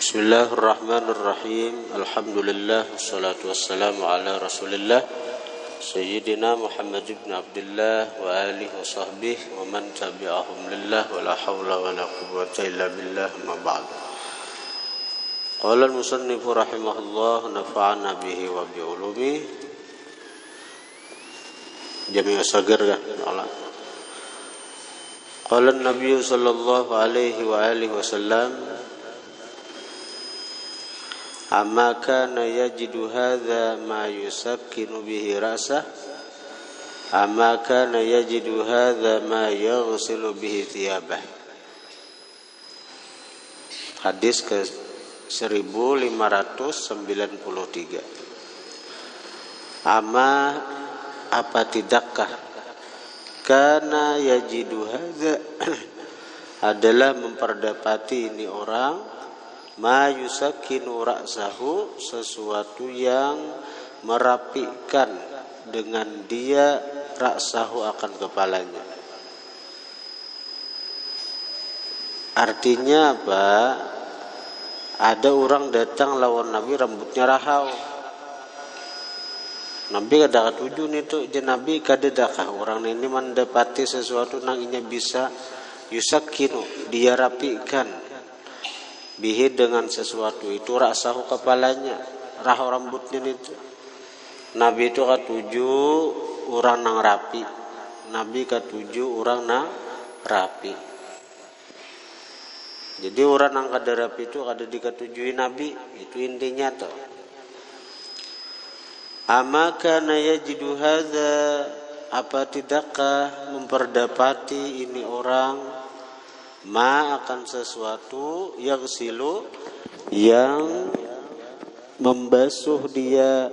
Bismillahirrahmanirrahim. Alhamdulillah wassalatu wassalamu ala Rasulillah Sayyidina Muhammad ibn Abdullah wa alihi wa sahbihi wa man tabi'ahum lillah wa la hawla wa la quwwata illa billah ma ba'd. Qala al-musannif rahimahullah nafa'ana bihi wa bi ulumi. Jami' as-saghir ya Allah. Qala an-nabiy sallallahu alaihi wa alihi wasallam amma kana yajidu hadha ma yusakkinu bihi ra'sah amma kana yajidu hadha ma yaghsilu bihi thiyabah. Hadis ke 1593. Amma apa tidakkah kana yajidu hadha adalah memperdapati ini orang ma yusakkinu ra'sahu sesuatu yang merapikan dengan dia ra'sahu akan kepalanya. Artinya apa? Ada orang datang lawan Nabi rambutnya rahau. Nabi kada katuju nih tuh, Nabi kada dakah orang ini mendapati sesuatu nang inya bisa yusakkinu dia rapikan bihi dengan sesuatu itu ra'sahu kepalanya rahau rambutnya itu. Nabi itu katuju orang nang rapi. Nabi katuju orang nang rapi. Jadi orang nang kada rapi itu kada dikatujui Nabi, itu intinya toh. Ama kana yajidu hadza apa tidakkah memperdapati ini orang ma akan sesuatu yang silu yang membasuh dia,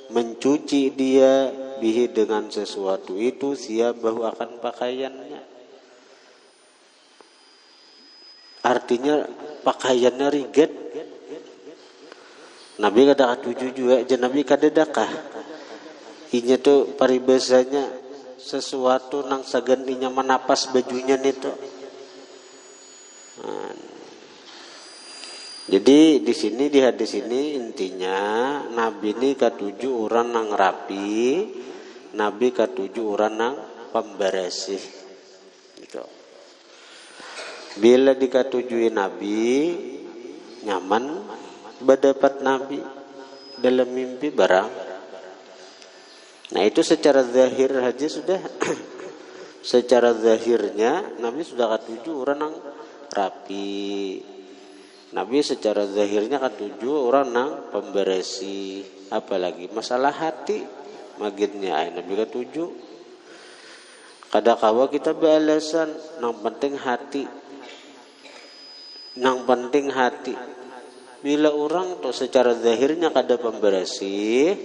mencuci dia bihi dengan sesuatu itu siabahu akan pakaiannya. Artinya pakaiannya riget. Nabi kada katuju juga, Nabi kada dakah. Inya tuh paribasanya sesuatu nang sagan inya menapas bajunya nito. Jadi di sini di hadis ini intinya Nabi ini katuju orang nang rapi, Nabi katuju orang nang pembersih. Gitu. Bila dikatujui Nabi nyaman berdapat Nabi dalam mimpi barang. Nah itu secara zahir aja sudah. Secara zahirnya Nabi sudah katuju orang nang rapi. Nabi secara zahirnya katuju orang nang pembersih. Apalagi masalah hati magitnya Nabi katuju. Kadakawa kita beralasan nang penting hati. Nang penting hati. Bila orang tuh secara zahirnya kada pembersih,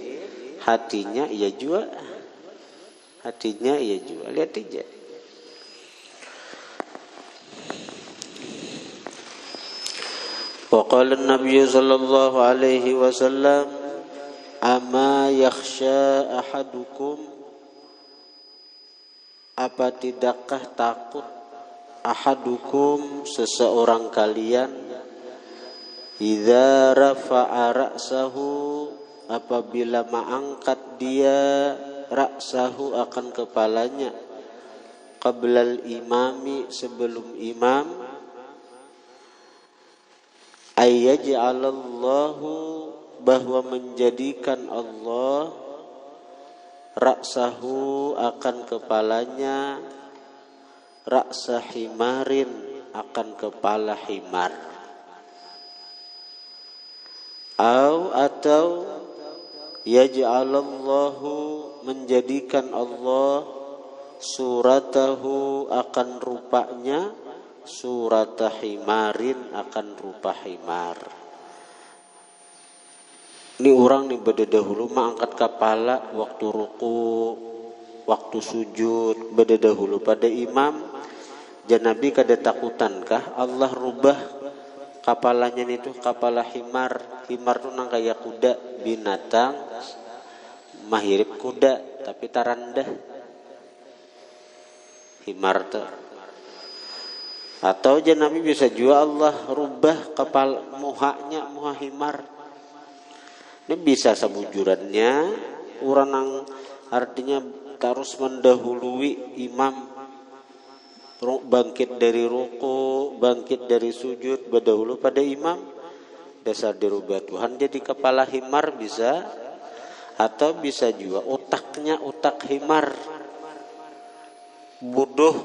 hatinya ia juga. Hatinya ia juga. Lihat aja. Waqala an-nabiy sallallahu alaihi wasallam ama yakhsha ahadukum apa tidakkah takut ahadukum seseorang kalian idza rafa'a ra'sahu apabila mengangkat dia ra'sahu akan kepalanya qablal imami sebelum imam ayyaj'alallahu bahwa menjadikan Allah ra'sahu akan kepalanya ra'sa himarin akan kepala himar atau yaj'alallahu menjadikan Allah suratahu akan rupanya surata himarin akan rupa himar. Ini orang nih beda dahulu mengangkat kepala waktu ruku, waktu sujud, beda dahulu pada imam. Nabi kada takutankah Allah rubah kepalanya itu kepala himar. Himar tuh nang kayak kuda, binatang mahirip kuda tapi tarandah. Himar tuh Atau je Nabi bisa juga Allah rubah kepala muhanya muha himar. Ini bisa sebujurannya orang yang artinya terus mendahului imam, bangkit dari ruku, bangkit dari sujud, berdahulu pada imam, dasar dirubah Tuhan jadi kepala himar bisa. Atau bisa juga otaknya otak himar, bodoh,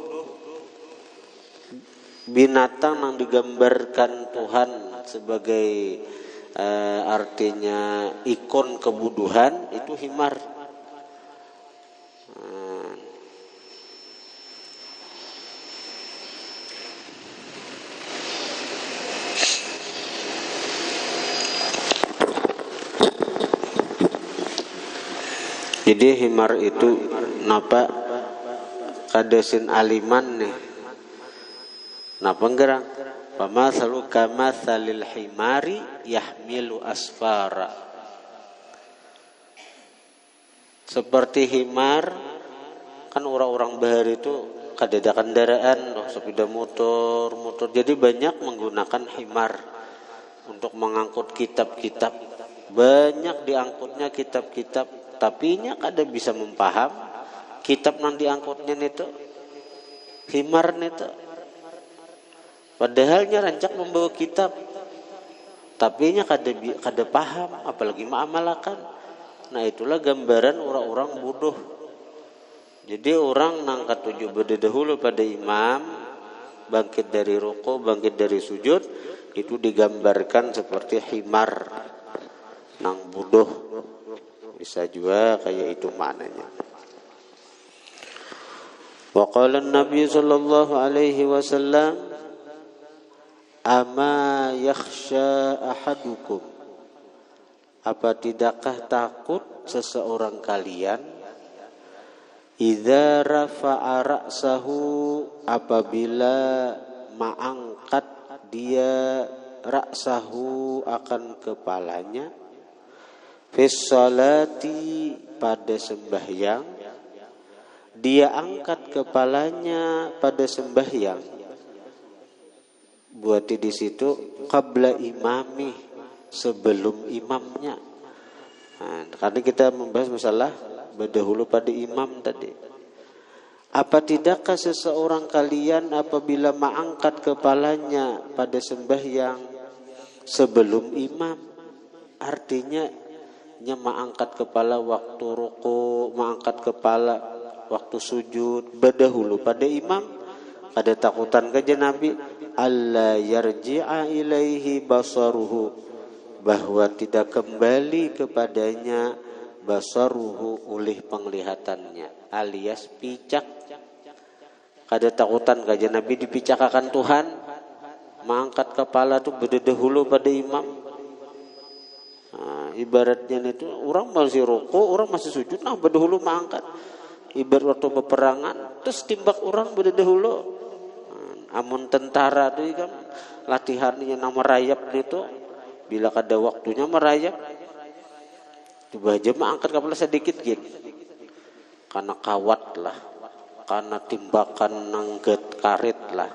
binatang yang digambarkan Tuhan sebagai artinya ikon kebuduhan, itu himar. Jadi himar itu napa kadesin aliman nih. Napa gerang? Pamathalu kamathalil himari yahmilu asfara. Seperti himar, kan orang-orang bahar itu kadeda kendaraan, sepeda motor. Jadi banyak menggunakan himar untuk mengangkut kitab-kitab. Banyak diangkutnya kitab-kitab. Tapi nya kada bisa mempaham kitab nang diangkutnya itu himar itu. Padahal nya rancak membawa kitab, tapi nya kada paham, apalagi mengamalkan. Nah itulah gambaran orang-orang bodoh. Jadi orang nang katuju berdahulu pada imam, bangkit dari ruku, bangkit dari sujud, itu digambarkan seperti himar nang bodoh. Bisa juga kayak itu maknanya. Wa qala an-nabi sallallahu alaihi wasallam, ama yakhsha ahadukum, apa tidakkah takut seseorang kalian, idza rafa'a ra'sahu, apabila mengangkat dia ra'sahu akan kepalanya, fis salati, pada sembahyang, dia angkat kepalanya pada sembahyang. Buat di situ qabla imami, sebelum imamnya. Nah, karena kita membahas masalah berdahulu pada imam tadi. Apa tidakkah seseorang kalian apabila mengangkat kepalanya pada sembahyang sebelum imam? Artinya mengangkat kepala waktu ruku, mengangkat kepala waktu sujud, berdahulu pada imam. Ada takutan ke Nabi, alla yarji'a ilaihi basaruhu, bahwa tidak kembali kepadanya basaruhu, oleh penglihatannya, alias picak. Ada takutan ke Nabi dipicak akan Tuhan, mengangkat kepala itu berdahulu pada imam. Nah, ibaratnya itu orang masih ruku, orang masih sujud, nah berdahulu mengangkat. Ibarat waktu peperangan, terus timbak orang berdahulu. Amun tentara itu kan latihannya nama merayap itu, bila ada waktunya merayap, coba aja mengangkat kepala sedikit gitu, karena kawat lah, karena timbakan nangget karet lah.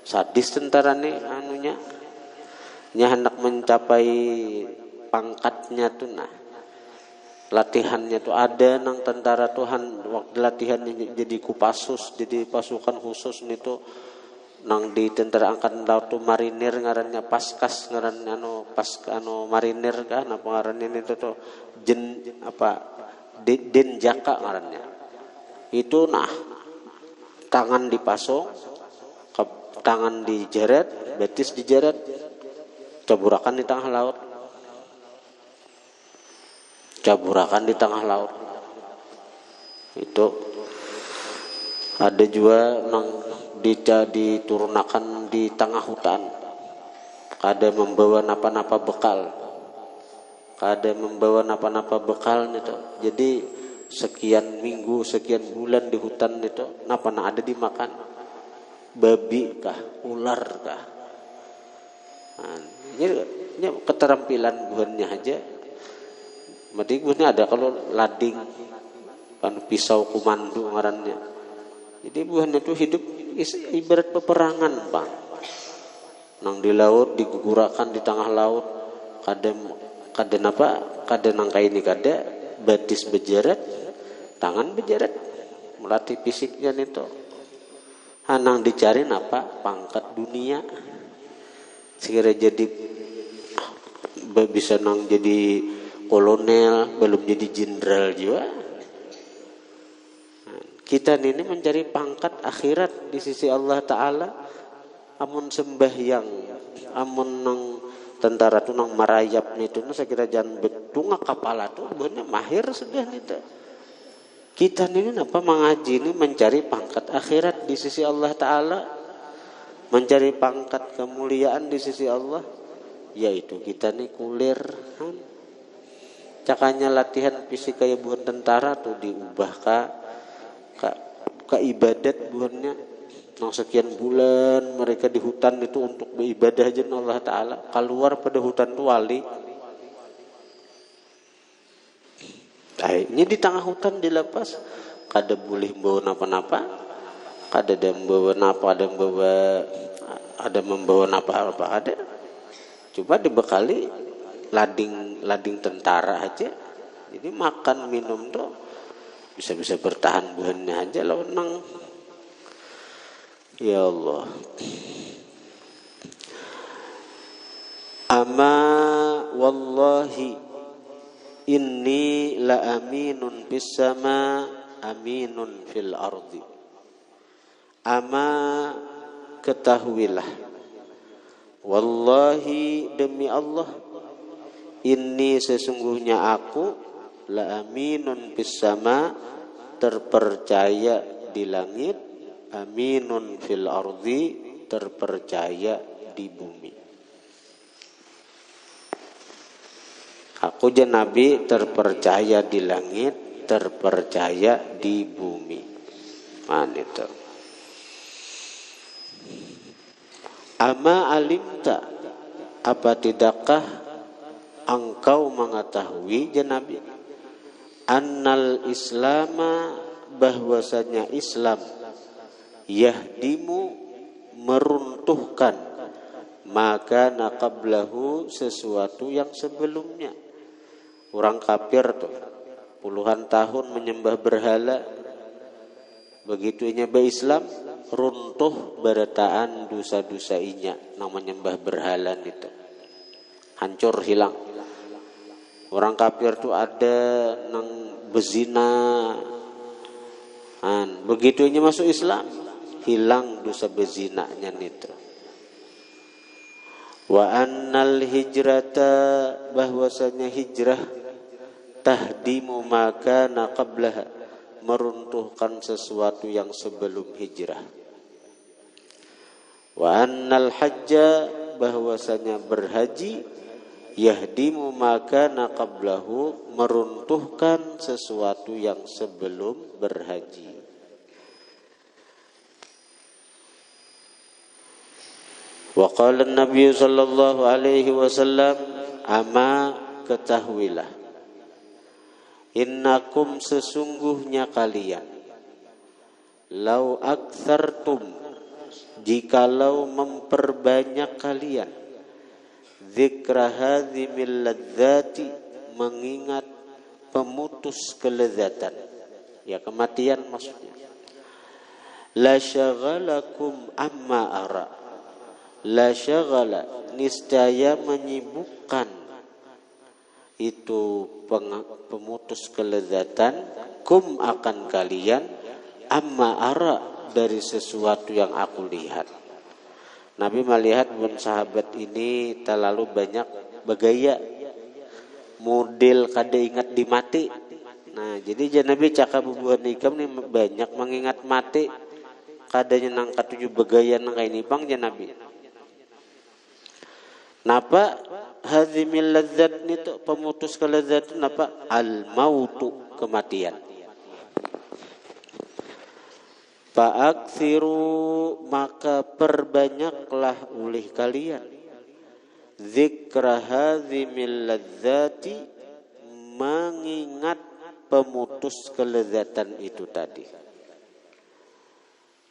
Sadis tentara nih anunya, hendak mencapai pangkatnya tuh, nah latihannya tuh ada nang tentara Tuhan, waktu latihannya jadi Kopassus, jadi pasukan khusus nih tuh nang di tentara angkatan laut tuh marinir, ngarannya paskas, ngarannya marinir kan, apa ngarannya itu tuh denjaka ngarannya itu. Nah tangan dipasung, tangan dijeret, betis dijeret, caburakan di tengah laut. Caburakan di tengah laut. Itu ada juga nang diturunakan di tengah hutan. Kada membawa napa-napa bekal. Kada membawa napa-napa bekal itu. Jadi sekian minggu, sekian bulan di hutan itu, napa ada dimakan? Babi kah, ular kah? Nah, ini keterampilan buahnya aja. Maksudnya ada kalau lading, kan pisau kumandu ngarannya. Jadi buahnya itu hidup ibarat peperangan, Bang. Nang di laut digugurakan di tengah laut, kade nang kaini kade batis bejeret, tangan bejeret, melatih fisiknya itu. Hanang dicari apa? Pangkat dunia. Sekira jadi bisa nang jadi kolonel, belum jadi jenderal juga. Kita ini mencari pangkat akhirat di sisi Allah Ta'ala. Amun sembahyang, amun nang tentara tu nang marayap nih tu, saya kira jangan betungak kepala tu, benar mahir sudah nih tu. Kita ini apa mengaji ini mencari pangkat akhirat di sisi Allah Ta'ala, mencari pangkat kemuliaan di sisi Allah, yaitu kita nih kulir. Cakanya latihan fisik kayak buat tentara tuh diubah ke ibadat buahnya. Nang sekian bulan mereka di hutan itu untuk beribadah aja Allah Ta'ala. Keluar pada hutan itu wali. Ini di tengah hutan dilepas. Kada boleh bawa napa-napa. Kada ada membawa napa, ada membawa napa-apa ada. Coba dibekali lading tentara aja. Jadi makan minum tuh bisa bertahan buahnya aja lawan nang. Ya Allah. Ama wallahi inni la aminun fis sama aminun fil ardi. Ama ketahuilah, wallahi demi Allah, inni sesungguhnya aku la aminun fis sama, terpercaya di langit, aminun fil ardi, terpercaya di bumi. Aku je Nabi terpercaya di langit, terpercaya di bumi. Man itu. Ama alimta, apa tidakkah engkau mengetahui je Nabi, annal islama, bahwasanya Islam, yahdimu, meruntuhkan, maka naqablahu, sesuatu yang sebelumnya. Orang kafir tuh puluhan tahun menyembah berhala, begitu nyembah Islam runtuh berataan dosa-dosa inya nang menyembah berhala itu, hancur hilang. Orang kafir tuh ada nang bezina, begitu nya masuk Islam hilang dosa bezinanya itu. Wa annal hijrata, bahwasanya hijrah, tahdimu maka naqablaha, meruntuhkan sesuatu yang sebelum hijrah. Wa annal hajja, bahwasanya berhaji, yahdimu maka naqablahu, meruntuhkan sesuatu yang sebelum berhaji. Wa qala an-nabiy sallallahu alaihi wasallam, ama ketahuilah, innakum, sesungguhnya kalian, lau aktsartum, jikalau memperbanyak kalian, dzikra hadzimil ladzati, mengingat pemutus kelezatan, ya kematian maksudnya, la syagalakum amma ara, la syagala, niscaya menyibukkan itu pemutus kelezatan, kum akan kalian, amma ara, dari sesuatu yang aku lihat. Nabi melihat sahabat ini terlalu banyak bergaya, model kada ingat di mati. Nah jadi Nabi cakap bubuhan ikam ni banyak mengingat mati, kadanya nang katuju bergaya nang kaini bang Nabi. Napa hazimil ladzat itu pemutus kelezatan, napa al mautu, kematian. Fa'aksiru, maka perbanyaklah oleh kalian, dzikra hazimil ladzati, mengingat pemutus kelezatan itu tadi.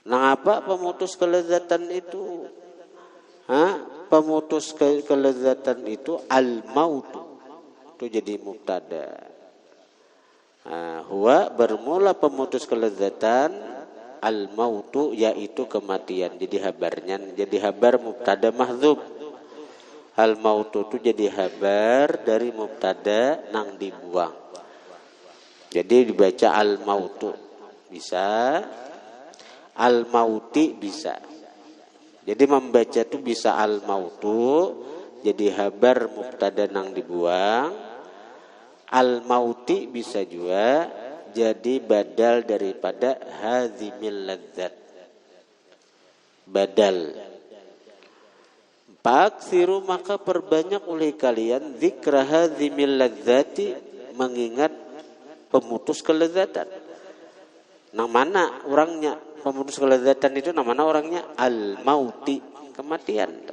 Nah, apa pemutus kelezatan itu? Pemutus kelezatan itu al-mautu. Itu jadi mubtada. Huwa bermula pemutus kelezatan, al-mautu yaitu kematian. Jadi habarnya, jadi habar mubtada mahdzub. Al-mautu itu jadi habar dari mubtada nang dibuang. Jadi dibaca al-mautu bisa, al-mauti bisa. Jadi membaca itu bisa al-mautu jadi habar mubtada nang dibuang. Al-mauti bisa juga jadi badal daripada hazimil ladzat. Badal. Faksiru maka perbanyak oleh kalian zikra hazimil ladzati, mengingat pemutus kelezatan. Nang mana orangnya? Pemutus kelezatan itu nang mana orangnya? Al-mauti, kematian.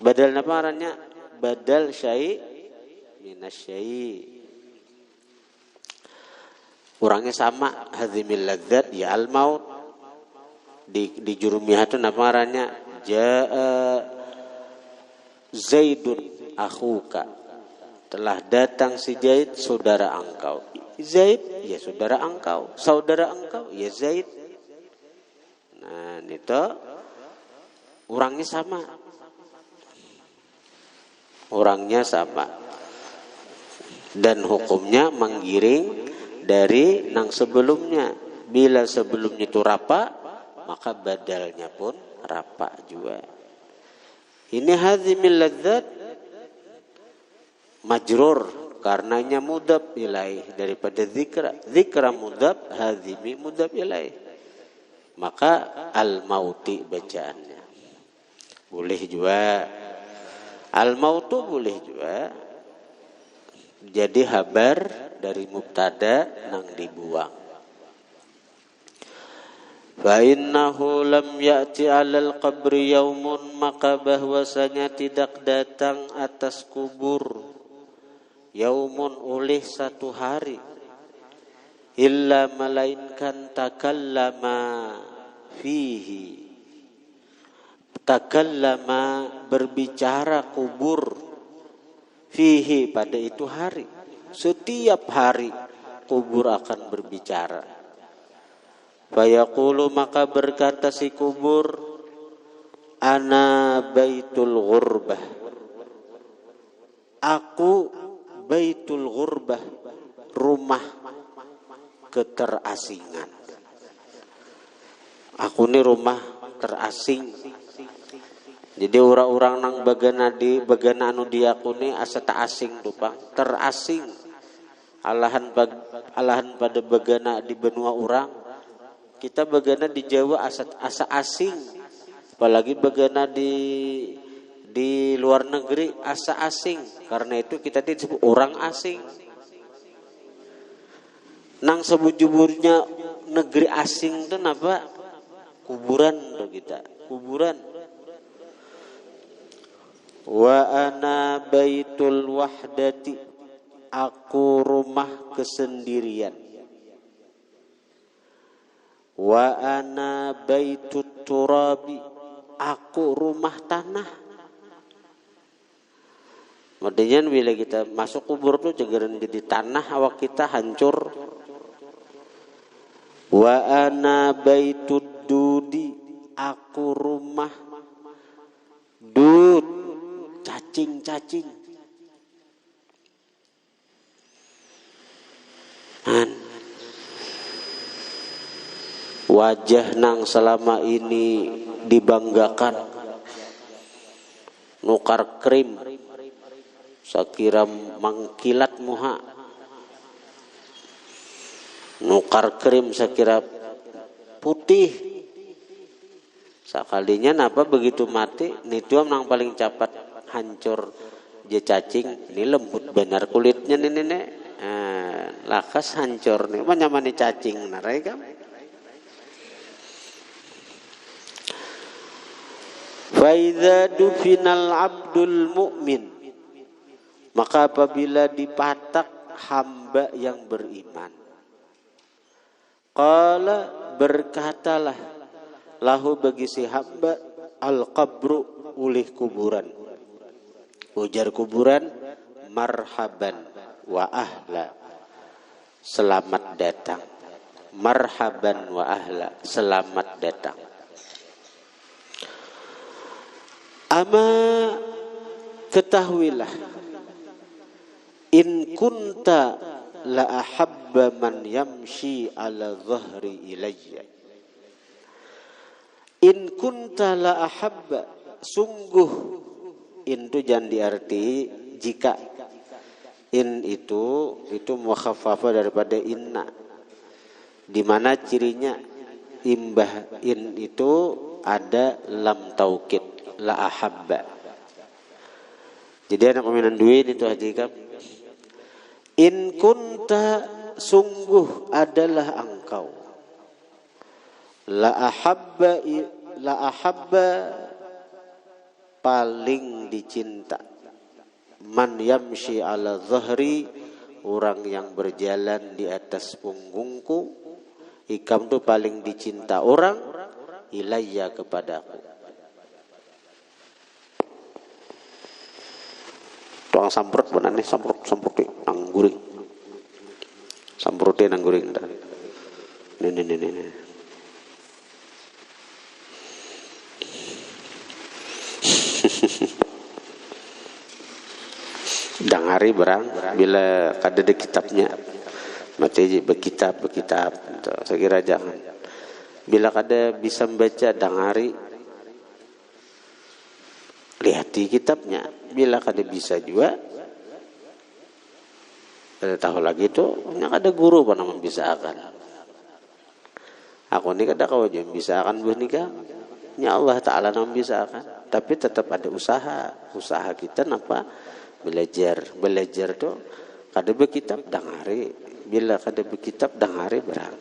Badal apa arahnya? Badal syai' minasyai'. Orangnya sama, hazimil ladzat ya al-maut. Di jurumiyah itu apa arahnya? Jaa Zaidun akhuka. Telah datang si Zaid, saudara engkau. Zaid, ya saudara engkau. Saudara engkau, ya Zaid. Nah, itu orangnya sama. Orangnya sama. Dan hukumnya menggiring dari nang sebelumnya. Bila sebelumnya itu rapa, maka badalnya pun rapa juga. Ini hazimil ladzat majrur karenanya mudhaf ilaih daripada zikra. Zikra mudhaf, hazimi mudhaf ilaih. Maka al-mauti bacaannya. Boleh juga. Al-mautu boleh juga jadi habar dari mubtada nang dibuang. Fa innahu lam ya'ti 'alal qabri yaumun, maka bahwasanya tidak datang atas kubur yaumun oleh satu hari, illa melainkan takallama fihi, takallama berbicara kubur, fihi pada itu hari. Setiap hari kubur akan berbicara. Fayaqulu maka berkata si kubur, ana baitul ghurbah. Aku baitul ghurbah, rumah keterasingan. Aku ini rumah terasing. Jadi orang-orang nang bagana anu diaku ni asa tak asing tuh Pak, terasing. Alahan pada bagana di benua orang. Kita bagana di Jawa asa asing. Apalagi bagana di luar negeri asa asing. Karena itu kita disebut orang asing. Nang sebujurnya negeri asing itu apa? Kuburan tuh kita, kuburan. Wa ana baitul wahdati, aku rumah kesendirian. Wa ana baitut turabi, aku rumah tanah. Maksudnya bila kita masuk kubur tuh jangan jadi tanah, awak kita hancur. Wa ana baitud dudi, aku rumah dud, cacing-cacing. Wajah nang selama ini dibanggakan, nukar krim, sakira mangkilat muha, nukar krim sakira putih. Sakalinya napa begitu mati, nituam nang paling cepat hancur je cacing, ini lembut benar kulitnya nih. Lakas hancur nih, menyamani cacing narai kan. Faidza dufinal abdul mu'min, maka apabila dipatak hamba yang beriman, qala berkatalah lahu bagi si hamba al-qabru ulih kuburan. Ujar kuburan, marhaban wa ahla, selamat datang. Marhaban wa ahla, selamat datang. Ama ketahuilah, in kunta la ahabba man yamshi ala dhahri ilayya. In kunta la ahabba, sungguh, in itu jangan diarti jika. In itu mukhaffafah daripada inna, di mana cirinya imbah in itu ada lam taukid, la ahabba. Jadi anak peminan duit itu Haji Ikam, in kunta, sungguh adalah engkau, la ahabba paling dicinta, man yamshi ala dhahri, orang yang berjalan di atas punggungku. Ikam itu paling dicinta orang, ilayya kepadaku. Tuang samprot benar nih, samprot nangguring, samprotnya nangguring. Nih. Dangari berang bila kada ada kitabnya, mati berkitab. Saya kira jangan. Bila kada bisa membaca dangari, lihat di kitabnya. Bila kada bisa juga, kada tahu lagi itu, ada guru pernah membisakan. Aku ni kada kau aja membisakan bernikah. Ya Allah Ta'ala membisakan. Tapi tetap ada usaha kita napa belajar tu kada berkitab dangari. Bila kada berkitab dangari berang.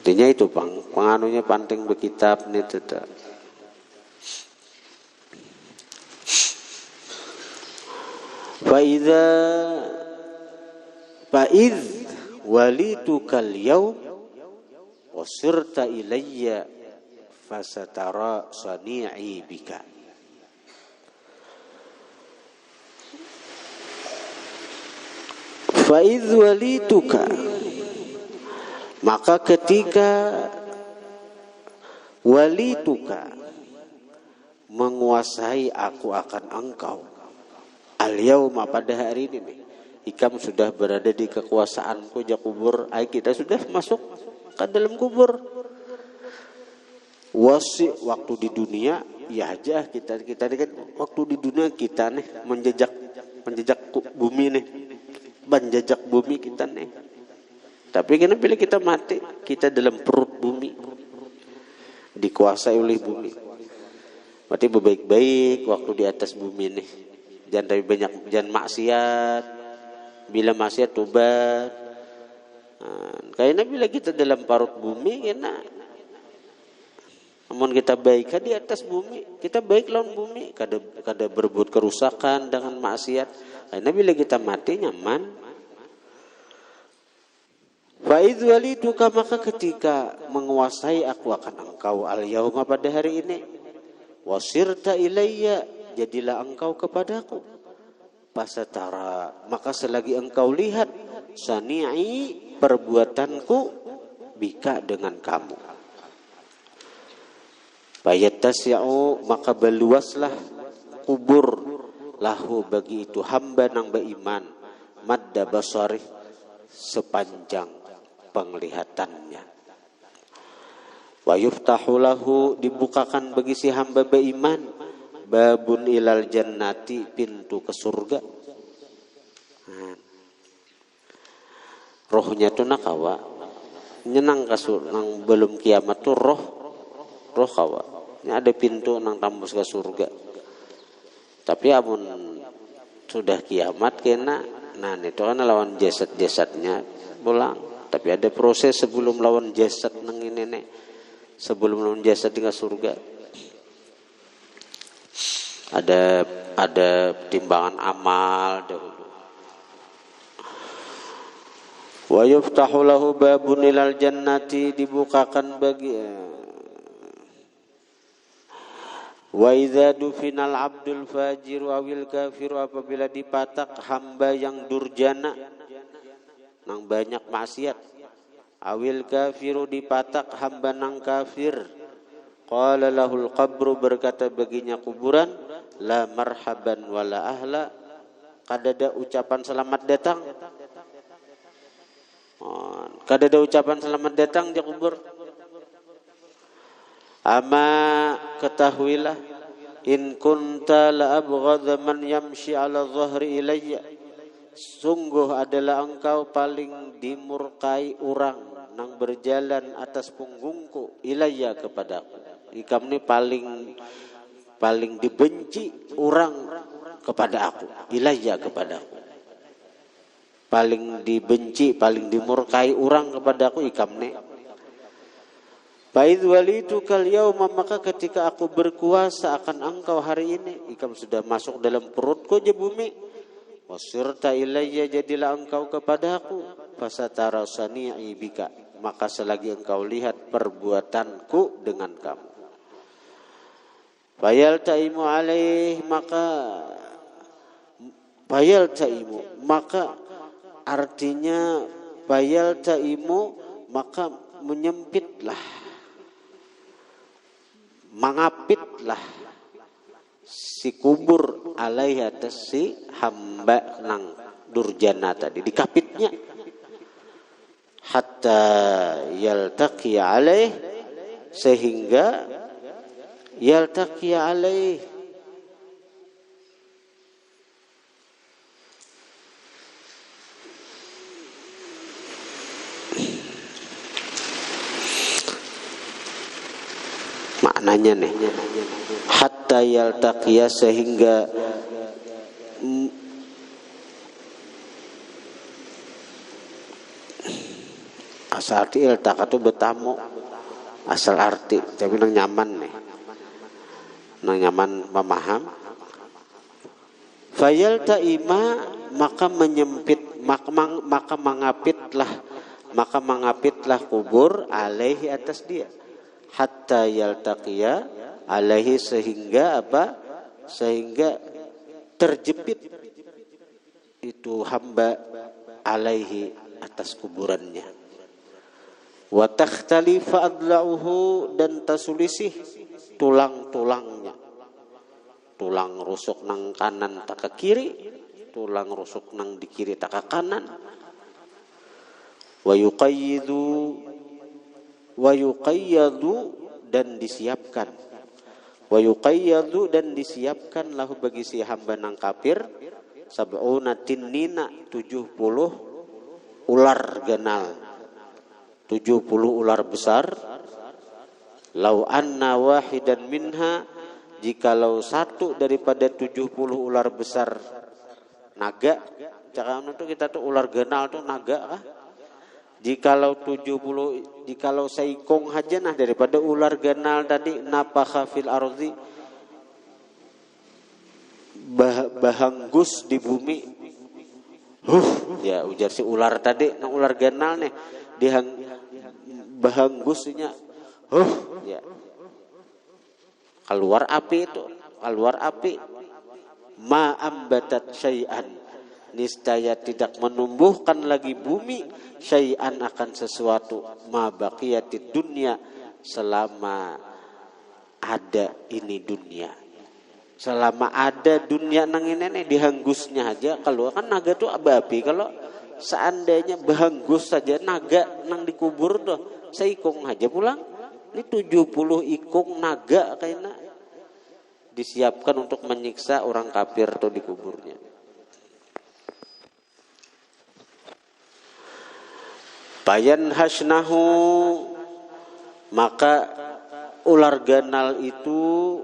Intinya itu penganunya penting berkitab ni tetap. Fa'idh walitukal yaum wasirta ilayya fasatara sani'i bika. Fa'idh walituka, maka ketika walituka menguasai aku akan engkau, al-yauma pada hari ini nih, ikam sudah berada di kekuasaanku, ja kubur, kita sudah masuk ke dalam kubur. Wasi waktu di dunia, ya aja kita ini kan waktu di dunia kita nih menjejak bumi nih, menjejak bumi kita nih. Tapi kenapa bila kita mati, kita dalam perut bumi, dikuasai oleh bumi. Berarti berbaik-baik waktu di atas bumi nih. Jangan terlalu banyak, jangan maksiat. Bila maksiat tobat. Karena bila kita dalam parut bumi, namun kita baik di atas bumi, kita baik lawan bumi, kada berbuat kerusakan dengan maksiat. Karena bila kita mati nyaman. Fa'idh walituka, maka ketika menguasai aku akan engkau al-yauma pada hari ini, wasirta ilayya, jadilah engkau kepadaku, pasatara, maka selagi engkau lihat sani'i, perbuatanku, bika dengan kamu. Fayattasi'u, maka berluaslah kubur lahu bagi itu hamba nang beriman, madda basarih, sepanjang penglihatannya. Wa yuftahu lahu, dibukakan bagi si hamba beriman, babun ilal jannati, pintu ke surga. Rohnya tu nakawa nyenang ke surga, nang belum kiamat tu roh kawa. Ini ada pintu nang tambus ke surga. Tapi amun sudah kiamat kena, nah itu kan lawan jasad-jasadnya pulang. Tapi ada proses sebelum lawan jasad nang ini nih, sebelum lawan jasad tinggal surga. Ada timbangan amal dahulu. Wa yuftahu lahu babun ilal jannati, dibukakan bagi. Wa idza dufinal abdul fajiru awil kafiru, apabila dipatak hamba yang durjana, nang banyak maksiat, awil kafiru dipatak hamba nang kafir, qala lahul qabru, berkata baginya kuburan, la marhaban wala ahla, kadada ucapan selamat datang, kadada ucapan selamat datang di kubur. Ama ketahuilah, in kunta la abghadha man yamshi ala dhahri ilayya, sungguh adalah engkau paling dimurkai orang nang berjalan atas punggungku, ilayya kepadaku. Ikam ini paling dibenci orang kepada aku, ilayya kepadaku. Paling dibenci, paling dimurkai orang kepada aku, ikam ini. Fa'idh walitu kal yauma, maka ketika aku berkuasa akan engkau hari ini, ikam sudah masuk dalam perutku je bumi. Wasirta ilayya, jadilah engkau kepadaku. Fasatara sani'i bika, maka selagi engkau lihat perbuatanku dengan kamu. Fayal taimu alaih, maka artinya fayal taimu, maka menyempitlah, mengapitlah si kubur alaihi, atas si hamba nang durjana tadi, dikapitnya, hatta yaltaqi alaih, sehingga yaltaqi alaih, maknanya nih, hatta yaltaqiya, sehingga asal arti iltaqa itu bertamu, asal arti tapi nang nyaman nih, nang nyaman memaham. Fayal ta'ima, maka menyempit, maka mengapitlah kubur alaihi, atas dia, hatta yaltaqiya alaihi, sehingga apa? Sehingga terjepit itu hamba alaihi, atas kuburannya. Wa takhtalifa adla'uhu, dan tasulisih tulang-tulangnya. Tulang rusuk nang kanan tak ke kiri, tulang rusuk nang di kiri tak ke kanan. Wa yuqayyadu, dan disiapkan. Wa yuqayyadu, dan disiapkan lahu bagi si hamba nang kafir, sab'una tinnina, 70 ular ganal, 70 ular besar. Lau anna wahidan minha, jikalau satu daripada 70 ular besar naga, jangan itu kita tuh ular ganal tuh naga kah? Jikalau 70, jikalau saikong aja nah daripada ular ganal tadi, napakha fil ardi, bahanggus di bumi. Ya ujar si ular tadi, nah ular ganal nih, bahanggusnya, ya. Keluar api itu, keluar api. Ma ambatat syai'an, niscaya tidak menumbuhkan lagi bumi, syai'an, akan sesuatu, ma baqiyatid dunya, selama ada ini dunia. Selama ada dunia nang ini dihanggusnya aja. Kalau kan naga tuh api, kalau seandainya bahanggus saja naga nang dikubur tuh, seikung aja pulang. Ini 70 ikung naga kayaknya disiapkan untuk menyiksa orang kafir tuh di kuburnya. Bayan hasnahu, maka ular ganal itu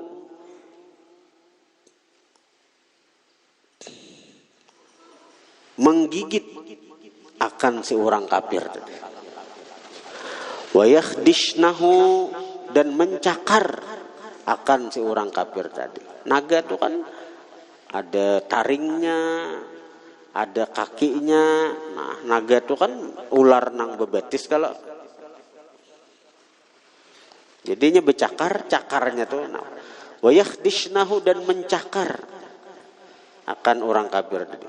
menggigit akan si orang kafir. Wa yakhdishnahu, dan mencakar akan si orang kafir tadi. Naga itu kan ada taringnya, ada kakinya. Nah, naga itu kan ular nang bebetis kalau jadinya becakar, cakarnya tuh. Nah, wa yakhdishnahu dan mencakar akan orang kafir tadi.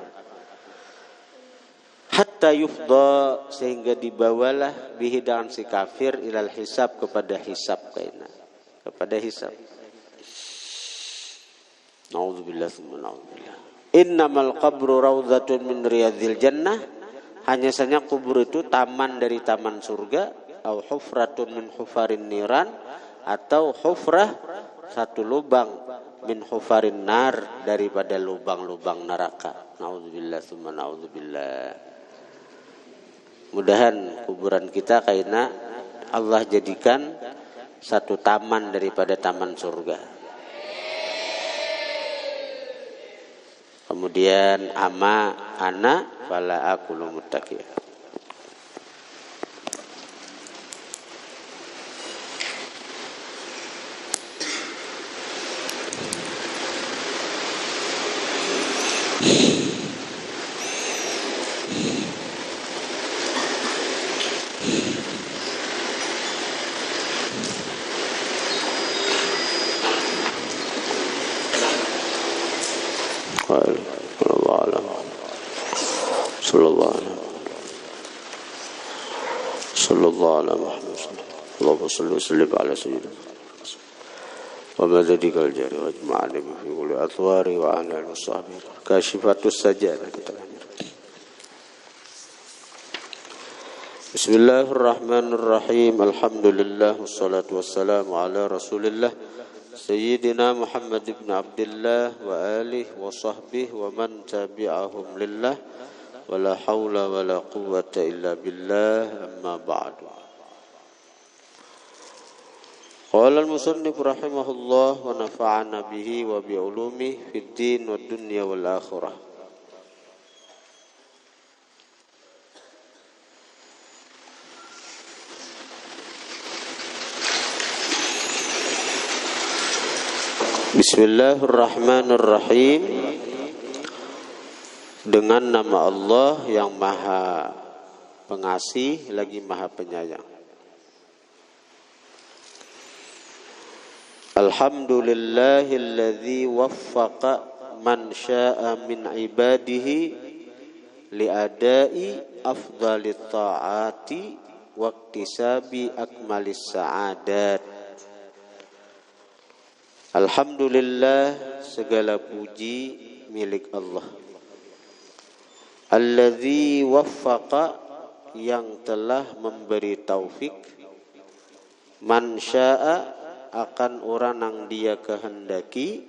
Hatta yufda sehingga dibawalah bihi dengan si kafir ilal hisab kepada hisab kaina. Kepada hisab. Nauzubillah tsumma nauzubillah. Innamal qabru raudhatun min riyadhil jannah. Hanya saja kubur itu taman dari taman surga, au hufratun min hufarin niran, atau hufrah satu lubang min hufarin nar daripada lubang-lubang neraka. Nauzubillah tsumma nauzubillah. Mudahan kuburan kita kaina Allah jadikan satu taman daripada taman surga. Kemudian ama ana fala aqulu muttaqiyah. Sallallahu alaihi wasallam. Allahumma salli wa sallim ala sayyidina wa madadikal jari wa ajma'ani fi kulli athwari wa ala al-musabir kashifatus sajadah. Bismillahirrahmanirrahim. Alhamdulillah wassalatu wassalamu ala Rasulillah Sayyidina Muhammad ibn Abdullah wa alihi wa sahbihi wa man tabi'ahum lillah wala haula wala quwwata illa billah amma ba'du. Qala al-musannif rahimahullah wa nafa'ana bihi wa bi ulumihi fid din wad dunya wal akhirah. Bismillahirrahmanirrahim. Dengan nama Allah yang maha pengasih lagi maha penyayang. Alhamdulillahilladzi waffaqa man syaa min ibadihi liadai afdalit ta'ati wa iktisabi akmalis sa'adat. Alhamdulillah, segala puji milik Allah. Alladzi waffaqa, yang telah memberi taufik, man syaa, akan orang yang dia kehendaki,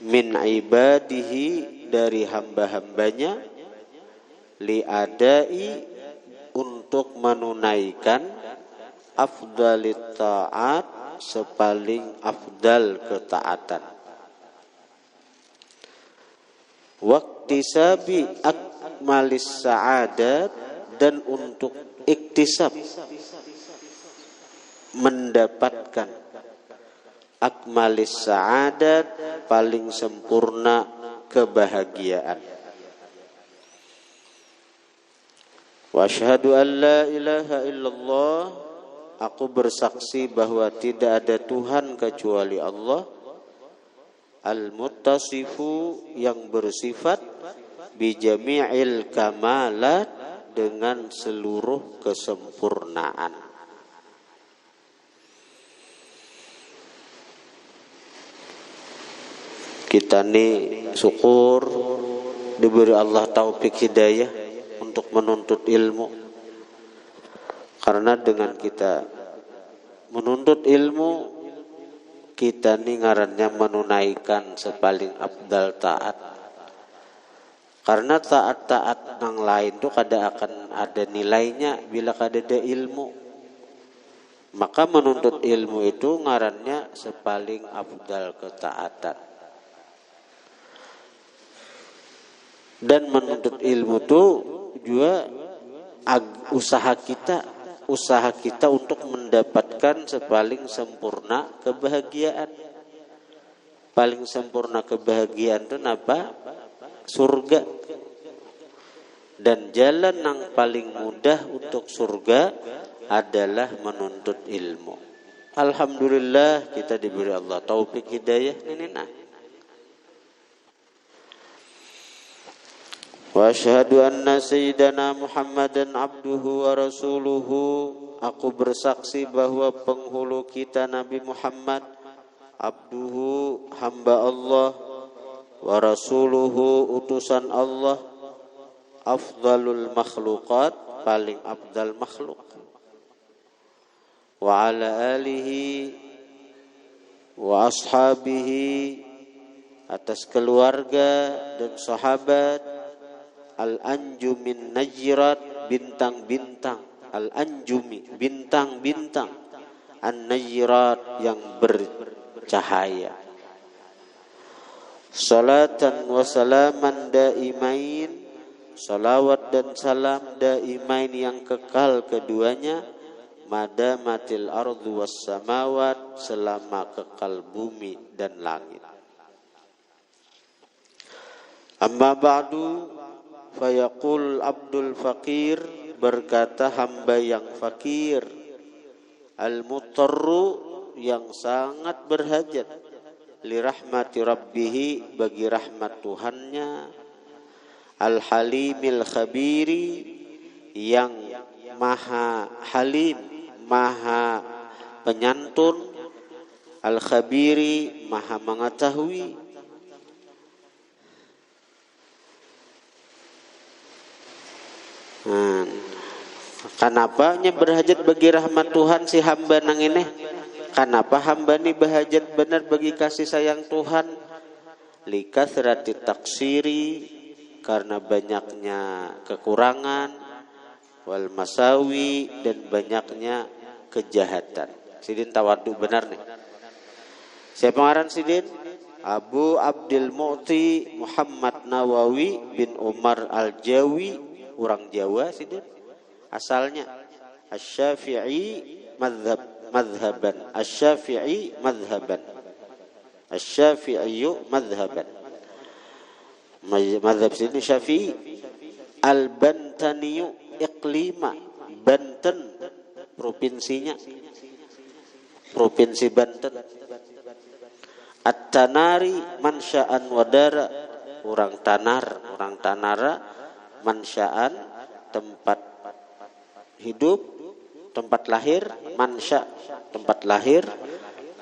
min ibadihi, dari hamba-hambanya, liadai, untuk menunaikan, afdalit ta'at, sepaling afdal ketaatan, waktisabi akmalis sa'adat, dan untuk iktisab, mendapatkan akmalis sa'adat, paling sempurna kebahagiaan. Wa asyhadu an la ilaha illallah, aku bersaksi bahwa tidak ada Tuhan kecuali Allah, al-muttasifu, yang bersifat, bijami'il kamalat, dengan seluruh kesempurnaan. Kita ini syukur diberi Allah taufik hidayah untuk menuntut ilmu. Karena dengan kita menuntut ilmu, kita ini ngarannya menunaikan sepaling afdal taat. Karena taat-taat yang lain itu kada akan ada nilainya bila kada ada ilmu. Maka menuntut ilmu itu ngarannya sepaling afdal ketaatan. Dan menuntut ilmu itu juga usaha kita untuk mendapatkan sepaling sempurna kebahagiaan. Paling sempurna kebahagiaan itu apa? Surga. Dan jalan yang paling mudah untuk surga adalah menuntut ilmu. Alhamdulillah kita diberi Allah taufik hidayah ini nah. Wa asyhadu anna sayyidana Muhammadan abduhu wa rasuluhu. Aku bersaksi bahwa penghulu kita Nabi Muhammad abduhu, hamba Allah, wa rasuluhu, utusan Allah, afdalul makhluqat, paling afdal makhluk, wa ala alihi wa ashabihi, atas keluarga dan sahabat, al-anjumin najrat, bintang-bintang, al-anjumi, bintang-bintang, an-najrat, yang bercahaya. Salatan wa salaman daimain, salawat dan salam daimain yang kekal keduanya, madamatil ardu was samawat, selama kekal bumi dan langit. Amma ba'du, fayaqul abdul faqir, berkata hamba yang fakir, al-mutarru, yang sangat berhajat, li rahmati rabbihi, bagi rahmat Tuhannya, al-halimil khabiri, yang maha halim, maha penyantun, al-khabiri, maha mengetahui. Kenapa nya berhajat bagi rahmat Tuhan si hamba nang ini? Kenapa hamba ni berhajat benar bagi kasih sayang Tuhan? Likathrati taksiri, karena banyaknya kekurangan, wal masawi, dan banyaknya kejahatan. Sidin tawadu benar nih. Siapa ngaran Sidin? Abu Abdul Mu'ti Muhammad Nawawi bin Umar Al-Jawi, orang Jawa Sidin. Asalnya Asy-Syafi'i madhaban, Asy-Syafi'i madhaban, Asy-Syafi'i madhaban. Madhab sini Syafi'i. Al-Bantani iqlima, Banten provinsinya, provinsi Banten. At-Tanari mansya'an wadara, orang Tanara, mansya'an tempat hidup, tempat lahir, mansya tempat lahir,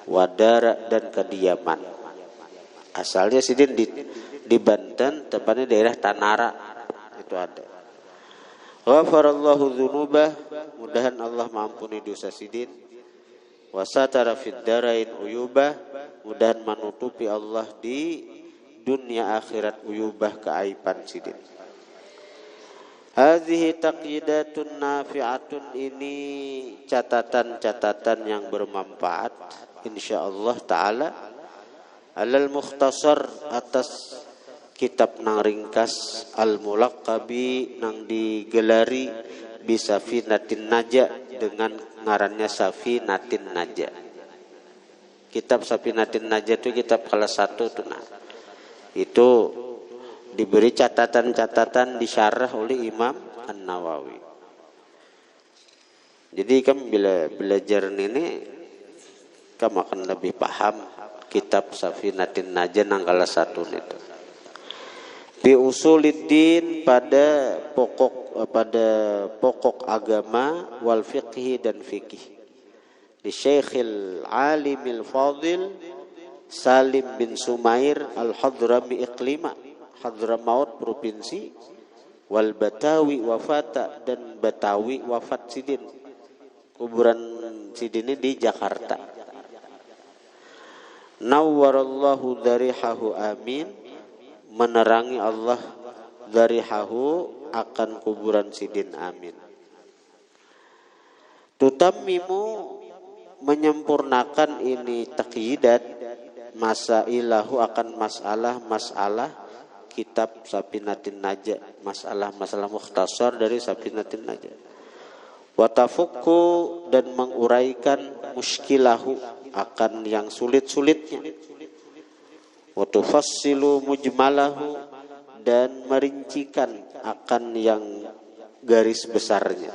wadara dan kediaman. Asalnya Sidin di Banten, tepatnya daerah Tanara itu ada. Ghafarallahu dzunubah, mudahan Allah mengampuni dosa Sidin. Wa satara fid darain uyubah, mudahan menutupi Allah di dunia akhirat uyubah, keaiban Sidin. Hadhihi taqyidatun nafi'atun, ini catatan-catatan yang bermanfaat insyaallah taala, alal mukhtasar, atas kitab nang ringkas, al-mulaqqabi, nang digelari bisafinatin naja, dengan ngarannya Safinatin Naja. Kitab Safinatin Naja itu kitab kelas 1 tuh nah. Itu diberi catatan-catatan disyarah oleh Imam An-Nawawi. Jadi kamu bila belajar ini kamu akan lebih paham kitab Safinatin Naja nang kelas 1 itu. Bi usuliddin, pada pokok agama, wal fiqhi, dan fikih. Di Syekhil Alimil Fadil Salim bin Sumair Al-Hadrami Iqlima, Hadramaut provinsi, wal Batawi wafata, dan Batawi wafat Sidin. Kuburan Sidin ini di Jakarta. Nawwarallahu darihahu, amin, menerangi Allah darihahu, akan kuburan Sidin, amin. Tutammimu, menyempurnakan ini taqyidat, masailahu, akan masalah kitab Safinatin Naja, masalah mukhtasar dari Safinatin Naja. Wa tafukku, dan menguraikan muskilahu, akan yang sulit-sulitnya. Wa tufassilu mujmalahu, dan merincikan akan yang garis besarnya.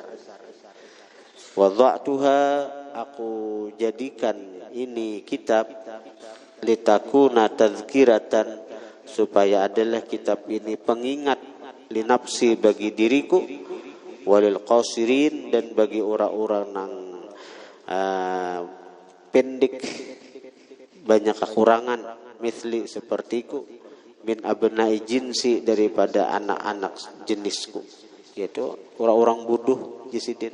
Wada'tuha, aku jadikan ini kitab litakuna tazkiratan, supaya adalah kitab ini pengingat linafsi, bagi diriku, walil qasirin, dan bagi orang-orang yang pendek, banyak kekurangan, misli, sepertiku, min abnai jinsi, daripada anak-anak jenisku, yaitu orang-orang buduh jisidin.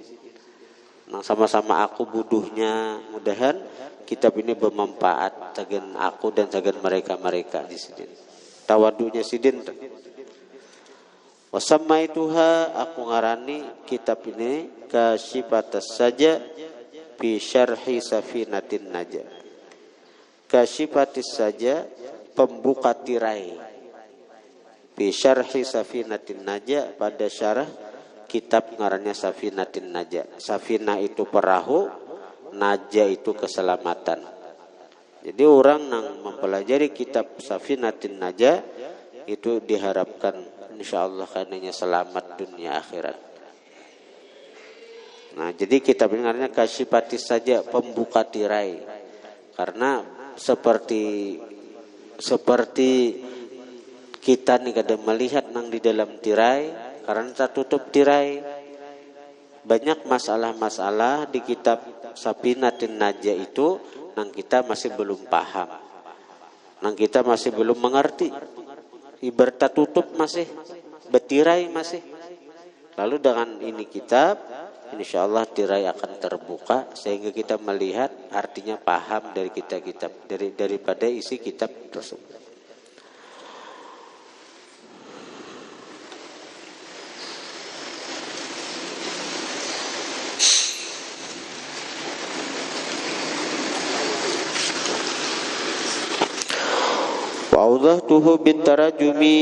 Nah, sama-sama aku buduhnya, mudahan kitab ini bermanfaat tegen aku dan tegen mereka-mereka jisidin. Tawadunya sidin. Wasamaituha, aku ngarani kitab ini kasyifatas saja fi syarhi safinatin naja. Kasyifatis saja, pembuka tirai, fi syarhi safinatin naja, pada syarah kitab ngarannya Safinatin Naja. Safinah itu perahu, naja itu keselamatan. Jadi orang yang mempelajari kitab Safinatin Naja itu diharapkan insyaallah karenanya selamat dunia akhirat. Nah, jadi kitab ini ngarannya Kasyifatis saja, pembuka tirai. Karena seperti kita nih kadang melihat nang di dalam tirai, karena tertutup tirai, banyak masalah-masalah di kitab Safinatin Naja itu nang kita masih belum paham, nang kita masih belum mengerti. Ibarat tertutup masih, betirai masih. Lalu dengan ini kitab, insyaallah tirai akan terbuka sehingga kita melihat artinya, paham dari kitab-kitab, daripada isi kitab tersebut. Wa'udhatuhu bitarajumi,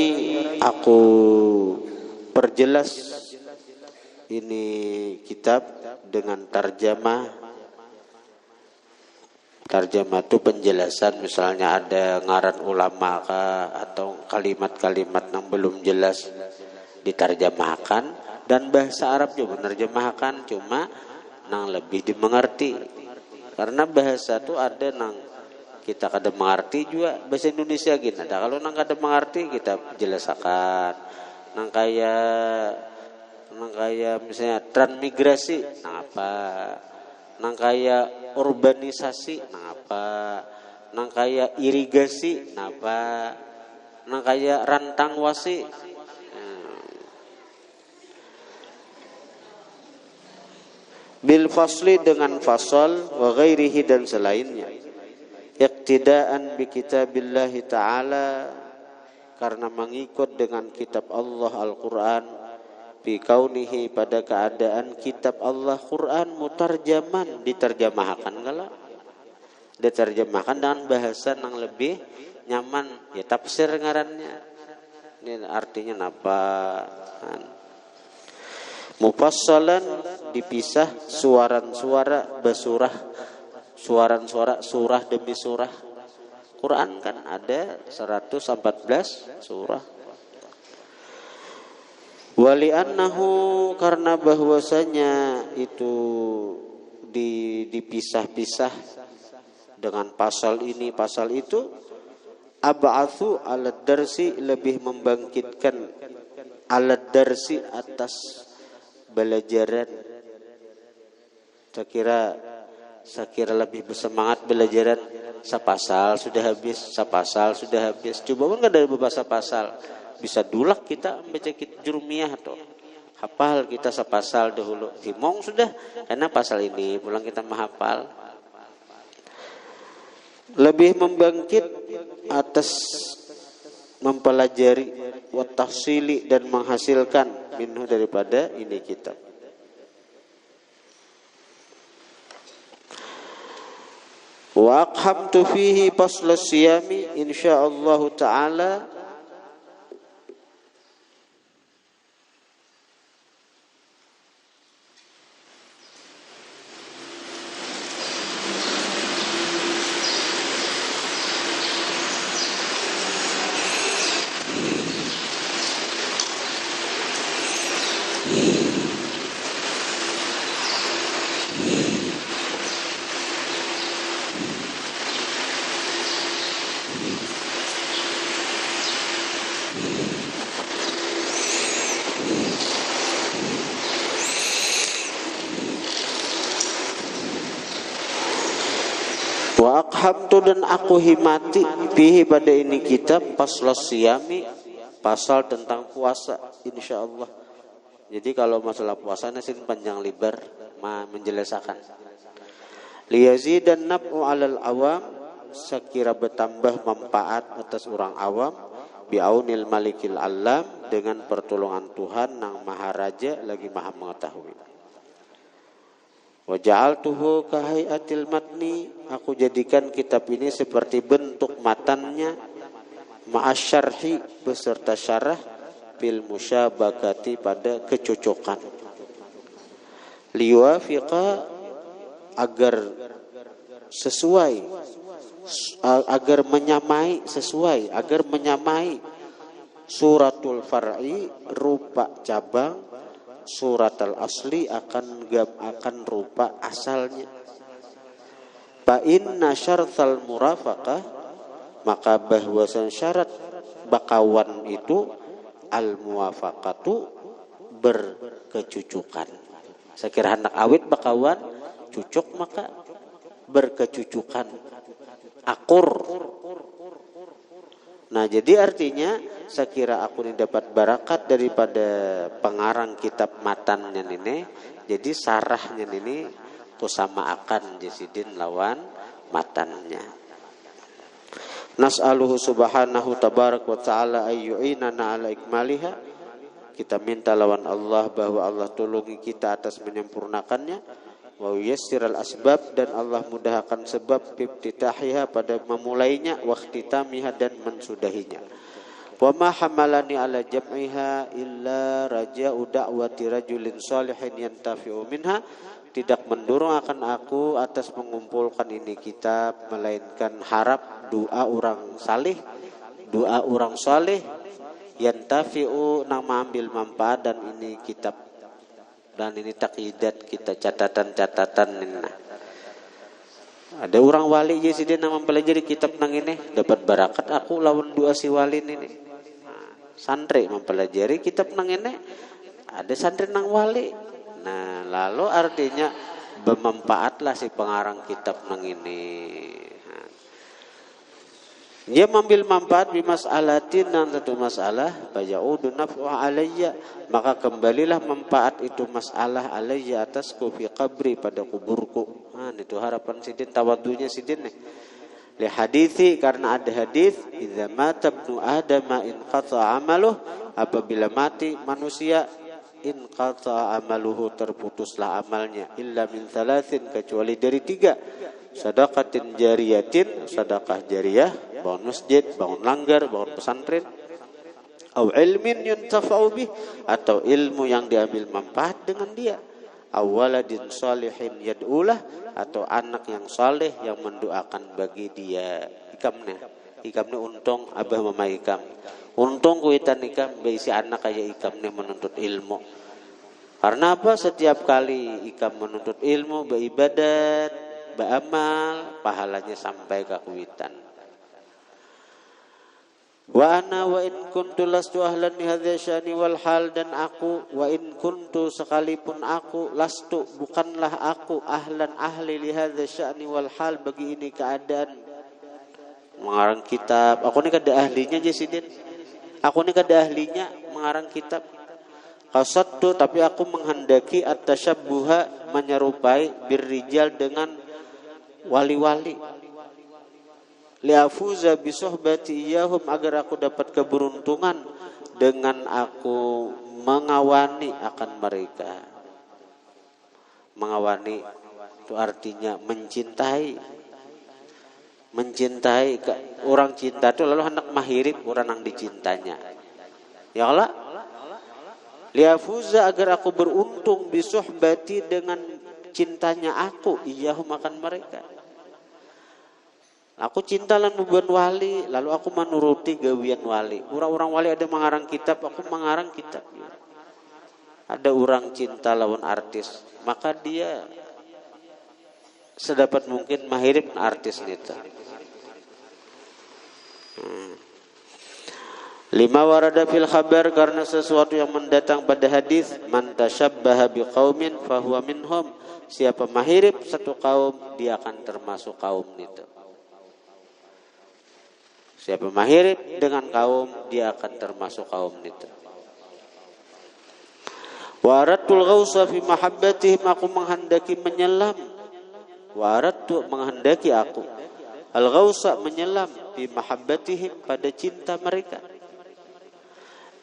aku perjelas ini kitab dengan tarjamah. Tarjamah itu penjelasan, misalnya ada ngaran ulama atau kalimat-kalimat yang belum jelas ditarjamahkan, dan bahasa Arab juga menerjemahkan, cuma nang lebih dimengerti. Karena bahasa itu ada nang kita kada mengerti juga, bahasa Indonesia gini. Ada kalau nang kada mengerti kita jelaskan. Nang kaya misalnya transmigrasi, nang apa? Nang kaya urbanisasi, nang apa? Nang kaya irigasi, nang apa? Nang kaya rantang wasi. Bil fasli, dengan fasal, wa ghairihi, dan selainnya. Iqtidaan bi kitabillahi ta'ala, karena mengikut dengan kitab Allah Al-Quran, bi kaunihi, pada keadaan kitab Allah Quran mutarjaman, diterjemahkan kala, diterjemahkan dengan bahasa yang lebih nyaman, ya tafsir ngarannya. Ini artinya apa? Mufassalan, dipisah, suaran-suara, besurah, suaran-suara, surah demi surah. Quran kan ada 114 surah. Wali annahu, karena bahwasanya itu dipisah-pisah dengan pasal ini pasal itu, ab'atsu alad darsi, lebih membangkitkan alad darsi, atas belajaran. Saya kira lebih bersemangat belajaran. Sapasal sudah habis. Coba pun kada ada beberapa pasal. Bisa dulak kita membaca jurumiyah atau hafal kita sapasal dahulu. Himong sudah, karena pasal ini pulang kita menghafal. Lebih membangkit atas mempelajari wa tahsili, dan menghasilkan minhu, daripada ini kitab. Wa aqhamtu fihi fasla siyami, insyaallah taala Wafhamtu dan aku himati fihi pada ini kitab faslas siyami, pasal tentang puasa insyaallah. Jadi kalau masalah puasa nasi panjang lebar menjelaskan. Liyazidan naf'u 'alal awam, sekira bertambah manfaat atas orang awam, bi'aunil malikil alam, dengan pertolongan Tuhan yang maha raja lagi maha mengetahui. Wa ja'altuhu kahayatil matni, aku jadikan kitab ini seperti bentuk matannya, ma'asyarhi beserta syarah, bil musyabakati pada kecocokan. Liwafiqa agar sesuai, agar menyamai sesuai, agar menyamai suratul far'i rupa cabang, surat al-asli akan rupa asalnya. Fa inna syartal murafaqah, maka bahwasan syarat bakawan itu al-muwafaqatu berkecucukan. Sekira hendak awit bakawan cucuk maka berkecucukan, akur. Nah, jadi artinya sekira aku ini dapat barakat daripada pengarang kitab matannya ini, jadi sarahnya ini kusama akan jisidin lawan matannya. Nas'aluhu subhanahu tabarak wa ta'ala ayyu'inana ala ikmaliha. Kita minta lawan Allah bahwa Allah tolongi kita atas menyempurnakannya. Wa yassiral asbab, dan Allah mudahkan sebab ibtitahiha pada memulainya, wa ikhtitamiha dan mensudahinya. Wa ma hamalani ala jam'iha illa raja'u da'wati rajulin salihin yantafi'u minha, tidak mendorong akan aku atas mengumpulkan ini kitab melainkan harap doa orang saleh, doa orang saleh yantafi'u, nang mengambil manfaat, dan ini kitab dan ini taqidat kita, catatan-catatan ini. Ada orang wali je si dia nama mempelajari kitab nang ini dapat barakat aku lawan dua si wali ini. Santri mempelajari kitab nang ini, ada santri nang wali. Nah, lalu artinya bermanfaatlah si pengarang kitab nang ini. Dia mengambil manfaat di mas'alatin, dan satu masalah fayaudu naf'u alayya, maka kembalilah manfaat itu masalah alayya atasku fi qabri, pada kuburku. Nah, itu harapan sidin, tawadunya sidin nih. Li hadithi, karena ada hadis, idza mata ibnu adam in qata amaluh, apabila mati manusia in qata amaluhu, terputuslah amalnya, illa min thalathin, kecuali dari tiga. Sadaqatin jariyatin, sedekah jariyah, bangun masjid, bangun langgar, bangun pesantren, au ilmin yuntafa'u bih, atau ilmu yang diambil manfaat dengan dia, au waladin salihin yad'ulah, atau anak yang saleh yang mendoakan bagi dia. Ikamnya untung abah mama ikam, untung kuitan ikam beisi anak kayak ikamnya menuntut ilmu. Karena apa? Setiap kali ikam menuntut ilmu, beribadat, beramal, pahalanya sampai ke kuitan. Wa ana wa in kuntu lastu ahlan li hadza sya'ni wal hal, dan aku wa in kuntu, sekalipun aku, lastu bukanlah aku, ahlan ahli li hadza sya'ni wal hal, bagi ini keadaan mengarang kitab. Aku ni kada ahlinya je sidin. Aku ni kada ahlinya mengarang kitab. Qasadtu, tapi aku menghendaki at-tasyabbuha, menyerupai birrijal, dengan wali-wali, liafuza bisuhbati iyahum, agar aku dapat keberuntungan dengan aku mengawani akan mereka. Mengawani itu artinya mencintai. Mencintai, orang cinta itu lalu hendak mahirip orang yang dicintanya. Ya Allah, liafuza, agar aku beruntung, bisuhbati, dengan cintanya aku, iyahum akan mereka. Aku cinta lan buban wali, lalu aku menuruti gawian wali. Orang-orang wali ada mengarang kitab, aku mengarang kitab. Ada orang cinta lawan artis, maka dia sedapat mungkin mahirip artis itu. Lima warada fil khabar, karena sesuatu yang mendatang pada hadis, man tasyabbaha biqaumin fahuwa minhum, siapa mahirip satu kaum dia akan termasuk kaum itu. Siapa mahir dengan kaum, dia akan termasuk kaum itu. Wa aradtul ghausa fi mahabbatihim, aku menghendaki menyelam. Wa aradtu, menghendaki aku, al ghausa, menyelam, fi mahabbatihim, pada cinta mereka.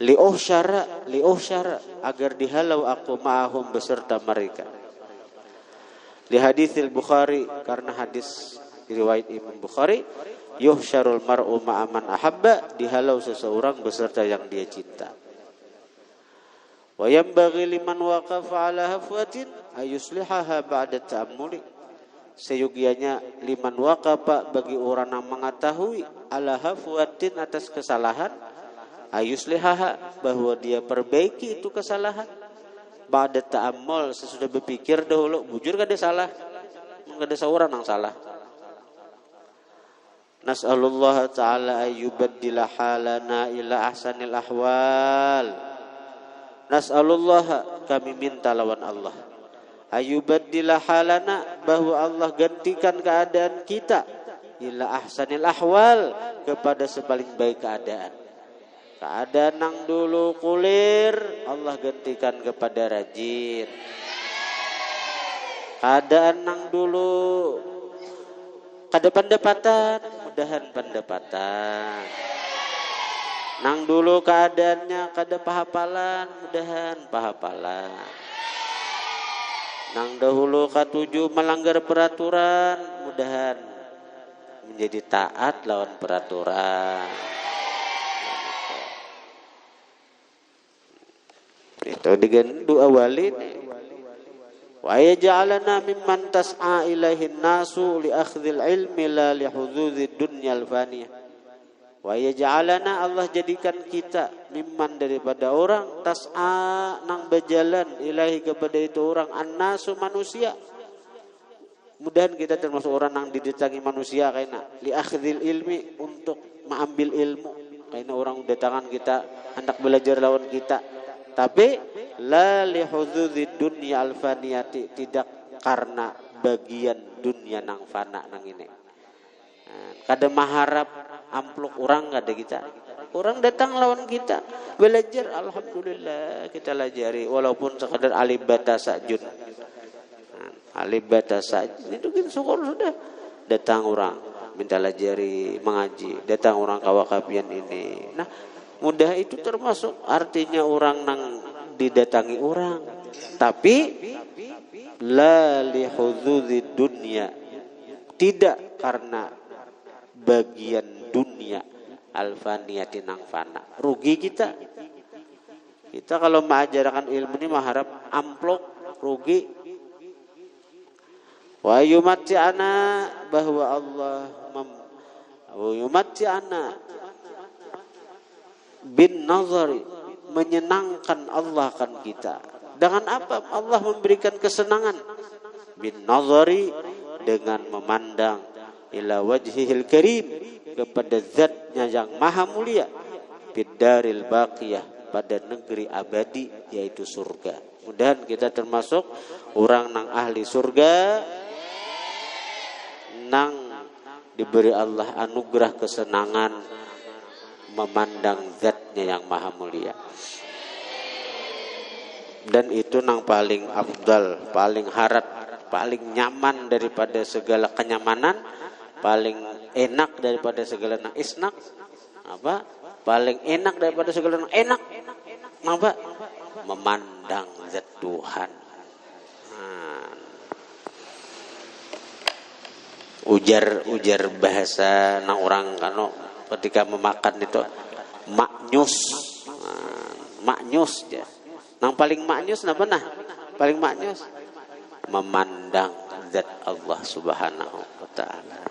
Li uhsyara, agar dihalau aku ma'ahum, beserta mereka. Di haditsil Bukhari, karena hadis riwayat Imam Bukhari, yuhsyarul mar'u ma'aman ahabba, dihalau seseorang beserta yang dia cinta. Wa yanbaghi liman waqafa ala hafwatin ayuslihaha ba'da ta'ammuli, seyogianya liman waqafa, bagi orang yang mengetahui, ala hafwatin, atas kesalahan, ayuslihaha, bahwa dia perbaiki itu kesalahan, ba'da ta'ammul, sesudah berpikir dahulu, bujur kada salah, kada seorang yang salah. Nas'alullah ta'ala ayyubaddila halana ila ahsanil ahwal. Nas'alullah, kami minta lawan Allah, ayyubaddila halana, bahwa Allah gantikan keadaan kita, ila ahsanil ahwal, kepada sepaling baik keadaan. Keadaan yang dulu kulir, Allah gantikan kepada rajin. Keadaan yang dulu kada pendapatan, mudahan pendapatan. Nang dulu keadaannya kada pahapalan, mudahan pahapalan. Nang dahulu katuju melanggar peraturan, mudahan menjadi taat lawan peraturan. Itu dengan doa wali. Wa yaj'alana mimman tas'a ilaihin nasu li akhdhil ilmi la li hudzudzid dunyal faniyah. Wa yaj'alana, Allah jadikan kita, mimman, daripada orang, tas'a, nang berjalan, ilahi, kepada itu orang, annasu, manusia. Mudahan kita termasuk orang yang didatangi manusia kaina li akhdhil ilmi, untuk mengambil ilmu. Kaina orang datangan kita hendak belajar lawan kita. Tapi la li hudzudzid dunya alfaniyati, tidak karena bagian dunia nang fana nang ini. Kada maharap ampluk orang, kada kita. Orang datang lawan kita belajar, alhamdulillah kita lajari, walaupun sekadar alif bata sajun. Alif bata sajun itu kita syukur sudah. Datang orang minta lajari mengaji, datang orang kawakapian ini. Nah, mudah itu termasuk artinya orang nang didatangi orang. Tapi la li hudzudzid dunya, tidak karena bagian dunia alfaniyati nang fana. Rugi kita. Kita kalau mengajarkan ilmu ini mengharap amplok, rugi. Wa yumatti'ana, bahwa Allah yumatti'ana bin nazari, menyenangkan Allah kan kita. Dengan apa Allah memberikan kesenangan? Bin nazari, dengan memandang, ila wajhihil karim, kepada zatnya yang maha mulia, bidaril baqiyah, pada negeri abadi, yaitu surga. Mudahan kita termasuk orang nang ahli surga, nang diberi Allah anugerah kesenangan memandang zatnya yang maha mulia. Dan itu nang paling afdal, paling harat, paling nyaman daripada segala kenyamanan, paling enak daripada segala nang isnak, apa? Paling enak daripada segala nang enak, apa? Memandang zat Tuhan. Ujar bahasa nang orang kano ketika memakan itu maknyus, maknyus ya. Nang paling maknyus napa nah? Paling maknyus memandang zat Allah Subhanahu wa taala.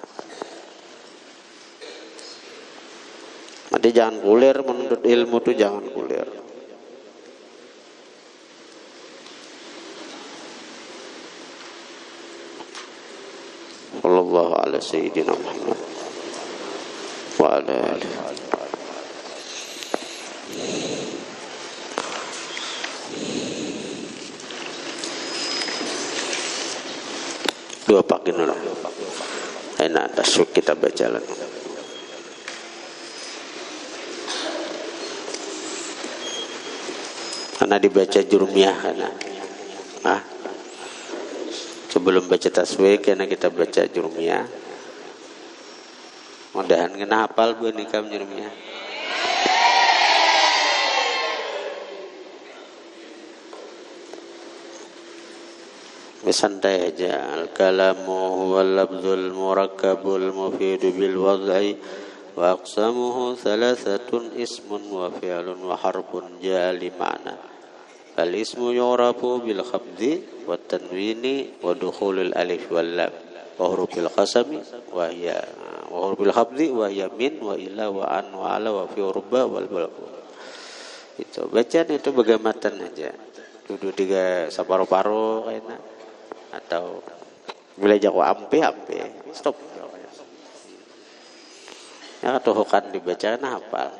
Nanti jangan kulir menuntut ilmu tuh, jangan kulir. Sallallahu ala sayyidina Muhammad wa ala alihi. Dua pakin dulu. Enak, tasuk kita baca lagi. Karena dibaca jurmiyah karena. Nah, sebelum baca tasbih karena kita baca jurmiyah. Mudahan kena hafal bu nikam jurmiyah. Santai aja. Al-kalamu huwal labdul murakkabul mufidu bil wad'i wa aqsamuhu thalathatun ismun wa fi'lun wa harfun jali ma'na. Fal ismu yu'rafu bil khabdi wa tanwini wa dukhulil alif wal lam wa hurufil qasami wa hiya wa hurufil khabdi wa hiya min wa ila wa an wa ala wa fi urba wal balqu. Itu bacaan itu begamatan aja. Duduk tiga separuh-paruh kayaknya atau belajar ampe stop ya katuhukan dibaca nah hafal.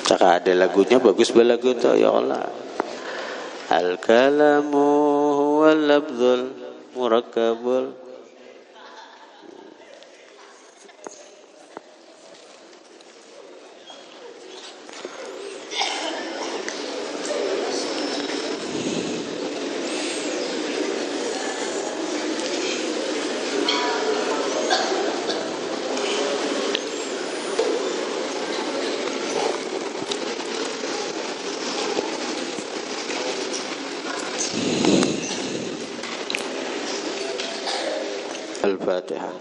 Cakap ada lagunya bagus lagu tu ya Allah. Al-kalamu huwal labdul murakkabul. Al-Fatihah.